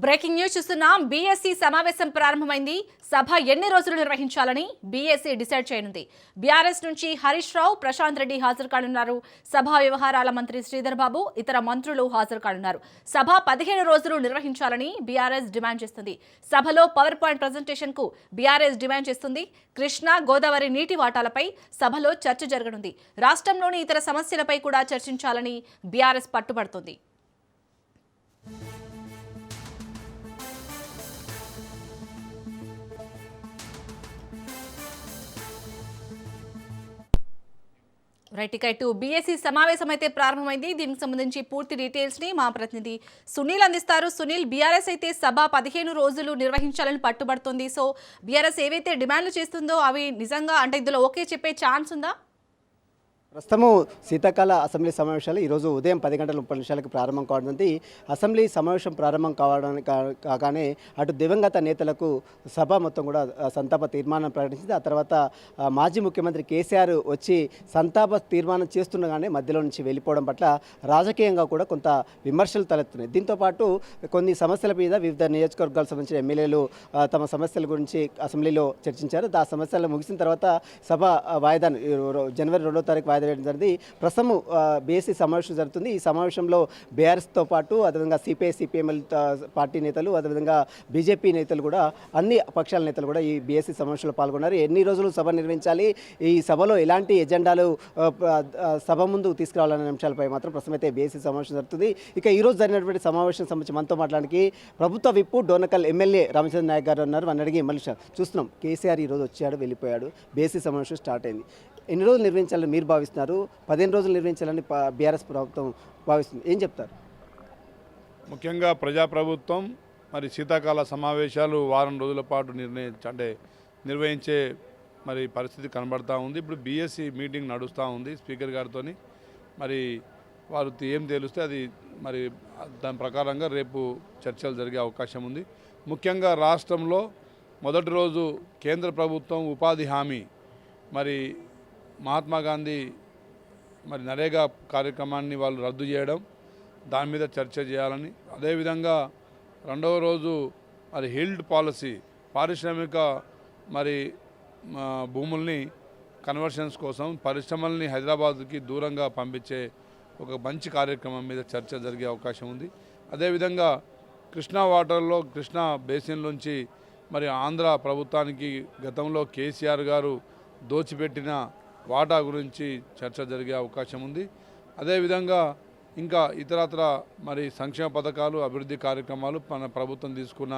Breaking news చూస్తున్నాం. BSc సమావేశం ప్రారంభమైంది. సభ ఎన్ని రోజులు నిర్వహించాలని బీఎస్సీ డిసైడ్ చేయనుంది. బీఆర్ఎస్ నుంచి హరీష్ రావు, ప్రశాంత్ రెడ్డి హాజరు కానున్నారు. సభా వ్యవహారాల మంత్రి శ్రీధర్ బాబు, ఇతర మంత్రులు హాజరు కానున్నారు. సభ 15 రోజులు నిర్వహించాలని బీఆర్ఎస్ డిమాండ్ చేస్తుంది. సభలో పవర్ పాయింట్ ప్రజెంటేషన్ కు బీఆర్ఎస్ డిమాండ్ చేస్తుంది. కృష్ణా, గోదావరి నీటి వాటాలపై సభలో చర్చ జరగనుంది. రాష్ట్రంలోని ఇతర సమస్యలపై కూడా చర్చించాలని బీఆర్ఎస్ పట్టుబడుతుంది. రైట్, ఇక ఇటు బీఎస్సీ సమావేశం అయితే ప్రారంభమైంది. దీనికి సంబంధించి పూర్తి డీటెయిల్స్ ని మా ప్రతినిధి సునీల్ అందిస్తారు. సునీల్, బీఆర్ఎస్ అయితే సభ 15 రోజులు నిర్వహించాలని పట్టుబడుతుంది. సో బీఆర్ఎస్ ఏవైతే డిమాండ్లు చేస్తుందో అవి నిజంగా అంటే ఇందులో ఓకే చెప్పే ఛాన్స్ ఉందా? ప్రస్తుతము శీతాకాల అసెంబ్లీ సమావేశాలు ఈరోజు ఉదయం 10 గంటల 30 నిమిషాలకు ప్రారంభం కావడంతో అసెంబ్లీ సమావేశం ప్రారంభం కాగానే అటు దివంగత నేతలకు సభ మొత్తం కూడా సంతాప తీర్మానం ప్రకటించింది. ఆ తర్వాత మాజీ ముఖ్యమంత్రి కేసీఆర్ వచ్చి సంతాప తీర్మానం చేస్తుండగానే మధ్యలో నుంచి వెళ్ళిపోవడం పట్ల రాజకీయంగా కూడా కొంత విమర్శలు తలెత్తున్నాయి. దీంతోపాటు కొన్ని సమస్యల మీద వివిధ నియోజకవర్గాలకు సంబంధించిన ఎమ్మెల్యేలు తమ సమస్యల గురించి అసెంబ్లీలో చర్చించారు. ఆ సమస్యలు ముగిసిన తర్వాత సభ వాయిదాను జనవరి 2వ తారీఖు వాయిదా వేయడం జరిగింది. ప్రస్తుతం బీఎస్సీ సమావేశం జరుగుతుంది. ఈ సమావేశంలో బీఆర్ఎస్తో పాటు అదేవిధంగా సిపిఐ సిపిఎంఎల్ పార్టీ నేతలు, అదేవిధంగా బీజేపీ నేతలు కూడా, అన్ని పక్షాల నేతలు కూడా ఈ బీఎస్సీ సమావేశంలో పాల్గొన్నారు. ఎన్ని రోజులు సభ నిర్వహించాలి, ఈ సభలో ఎలాంటి ఎజెండాలు సభ ముందు తీసుకురావాలనే అంశాలపై మాత్రం ప్రస్తుతం అయితే బీఎస్సీ సమావేశం జరుగుతుంది. ఇక ఈరోజు జరిగినటువంటి సమావేశం సంబంధించి మనతో మాట్లాడడానికి ప్రభుత్వ విప్పు డోనకల్ ఎమ్మెల్యే రామచంద్ర నాయక్ గారు ఉన్నారు. అని అడిగి మళ్ళీ చూస్తున్నాం. కేసీఆర్ ఈరోజు వచ్చాడు, వెళ్ళిపోయాడు, బీఎస్సీ సమావేశం స్టార్ట్ అయింది. ఎన్ని రోజులు నిర్వహించాలని మీరు భావిస్తున్నారు? 15 రోజులు నిర్వహించాలని బీఆర్ఎస్ ప్రభుత్వం భావిస్తుంది. ఏం చెప్తారు? ముఖ్యంగా ప్రజాప్రభుత్వం మరి శీతాకాల సమావేశాలు వారం రోజుల పాటు నిర్వహించే మరి పరిస్థితి కనబడతా ఉంది. ఇప్పుడు బీఎస్సీ మీటింగ్ నడుస్తూ ఉంది స్పీకర్ గారితో. మరి వారు ఏం తేలిస్తే అది మరి దాని ప్రకారంగా రేపు చర్చలు జరిగే అవకాశం ఉంది. ముఖ్యంగా రాష్ట్రంలో మొదటి రోజు కేంద్ర ప్రభుత్వం ఉపాధి హామీ మరి మహాత్మా గాంధీ మరి నరేగా కార్యక్రమాన్ని వాళ్ళు రద్దు చేయడం, దాని మీద చర్చ చేయాలని, అదేవిధంగా రెండవ రోజు మరి హిల్డ్ పాలసీ పారిశ్రామిక మరి భూముల్ని కన్వర్షన్స్ కోసం పరిశ్రమల్ని హైదరాబాద్కి దూరంగా పంపించే ఒక మంచి కార్యక్రమం మీద చర్చ జరిగే అవకాశం ఉంది. అదేవిధంగా కృష్ణా వాటర్లో కృష్ణా బేసిన్లోంచి మరి ఆంధ్ర ప్రభుత్వానికి గతంలో కేసీఆర్ గారు దోచిపెట్టిన వాటా గురించి చర్చ జరిగే అవకాశం ఉంది. అదేవిధంగా ఇంకా ఇతరత్ర మరి సంక్షేమ పథకాలు, అభివృద్ధి కార్యక్రమాలు మన ప్రభుత్వం తీసుకున్న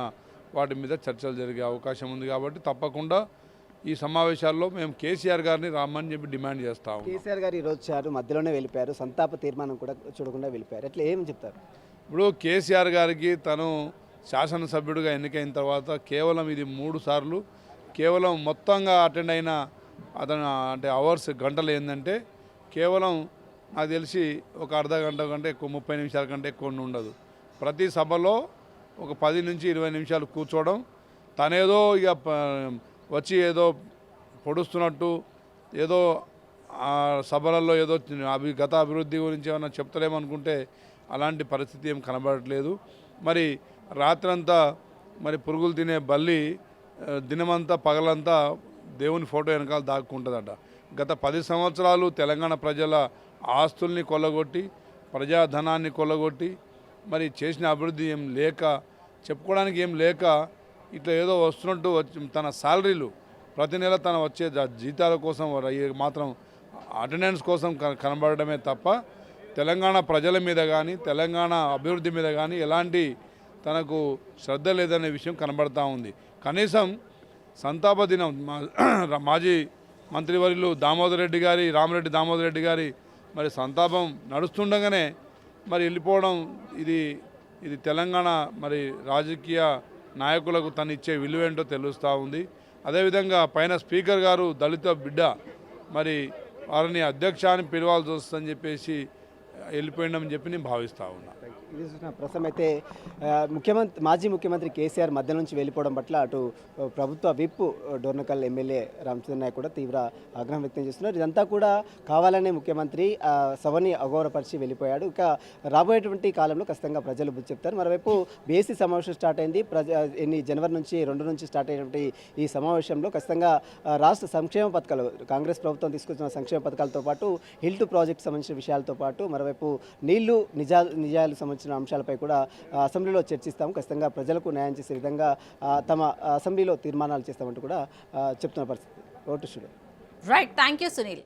వాటి మీద చర్చలు జరిగే అవకాశం ఉంది. కాబట్టి తప్పకుండా ఈ సమావేశాల్లో మేము కేసీఆర్ గారిని రామని చెప్పి డిమాండ్ చేస్తాము. కేసీఆర్ గారు ఈరోజు వచ్చారు, మధ్యలోనే వెళ్ళిపోయారు, సంతాప తీర్మానం కూడా చూడకుండా వెళ్ళిపోయారు. ఎట్లా ఏం చెప్తారు? ఇప్పుడు కేసీఆర్ గారికి తను శాసనసభ్యుడిగా ఎన్నికైన తర్వాత కేవలం ఇది 3 సార్లు కేవలం మొత్తంగా అటెండ్ అయిన అతను అంటే అవర్స్ గంటలు ఏంటంటే కేవలం నాకు తెలిసి ఒక అర్ధ గంట కంటే ఎక్కువ, 30 నిమిషాల కంటే ఎక్కువ ఉండదు. ప్రతి సభలో ఒక 10 నుంచి 20 నిమిషాలు కూర్చోవడం, తనేదో ఇక వచ్చి ఏదో పొడుస్తున్నట్టు, ఏదో సభలలో ఏదో గత అభివృద్ధి గురించి ఏమైనా చెప్తలేమనుకుంటే అలాంటి పరిస్థితి ఏం కనబడట్లేదు. మరి రాత్రంతా మరి పురుగులు తినే బల్లి దినమంతా పగలంతా దేవుని ఫోటో వెనకాల దాక్కుంటుందట. గత 10 సంవత్సరాలు తెలంగాణ ప్రజల ఆస్తుల్ని కొల్లగొట్టి, ప్రజాధనాన్ని కొల్లగొట్టి, మరి చేసిన అభివృద్ధి ఏం లేక, చెప్పుకోవడానికి ఏం లేక, ఇట్లా ఏదో వస్తున్నట్టు తన శాలరీలు ప్రతి నెల తన వచ్చే జీతాల కోసం మాత్రం అటెండెన్స్ కోసం కనబడమే తప్ప తెలంగాణ ప్రజల మీద కానీ తెలంగాణ అభివృద్ధి మీద కానీ ఎలాంటి తనకు శ్రద్ధ లేదనే విషయం కనబడతా ఉంది. కనీసం సంతాప దినం మాజీ మంత్రివర్యులు రామిరెడ్డి దామోదర్ రెడ్డి గారి మరి సంతాపం నడుస్తుండగానే మరి వెళ్ళిపోవడం, ఇది తెలంగాణ మరి రాజకీయ నాయకులకు తను ఇచ్చే విలువేంటో తెలుస్తూ ఉంది. అదేవిధంగా పైన స్పీకర్ గారు దళిత బిడ్డ, మరి వారిని అధ్యక్ష అని పిలవాల్సి వస్తుందని చెప్పేసి వెళ్ళిపోయిందని చెప్పి నేను భావిస్తూ ఉన్నా. ఇది చూసిన ప్రస్తుతం అయితే మాజీ ముఖ్యమంత్రి కేసీఆర్ మధ్య నుంచి వెళ్ళిపోవడం పట్ల అటు ప్రభుత్వ విప్ డోర్నకల్ ఎమ్మెల్యే రామచంద్ర నాయక్ కూడా తీవ్ర ఆగ్రహం వ్యక్తం చేస్తున్నారు. ఇదంతా కూడా కావాలనే ముఖ్యమంత్రి సభని అగౌరవపరిచి వెళ్ళిపోయాడు. ఇక రాబోయేటువంటి కాలంలో ఖచ్చితంగా ప్రజలు బుద్ధి చెప్తారు. మరోవైపు బీఎస్సీ సమావేశం స్టార్ట్ అయింది. జనవరి నుంచి 2 నుంచి స్టార్ట్ అయినటువంటి ఈ సమావేశంలో ఖచ్చితంగా రాష్ట్ర సంక్షేమ పథకాలు కాంగ్రెస్ ప్రభుత్వం తీసుకొచ్చిన సంక్షేమ పథకాలతో పాటు హిల్ టు ప్రాజెక్ట్ సంబంధించిన విషయాలతో పాటు మరోవైపు నీళ్లు నిజాలకు సంబంధించిన అంశాలపై కూడా అసెంబ్లీలో చర్చిస్తాం. ఖచ్చితంగా ప్రజలకు న్యాయం చేసే విధంగా తమ అసెంబ్లీలో తీర్మానాలు చేస్తామంటూ కూడా చెప్తున్న పరిస్థితి. Vote studio. Right, thank you Sunil.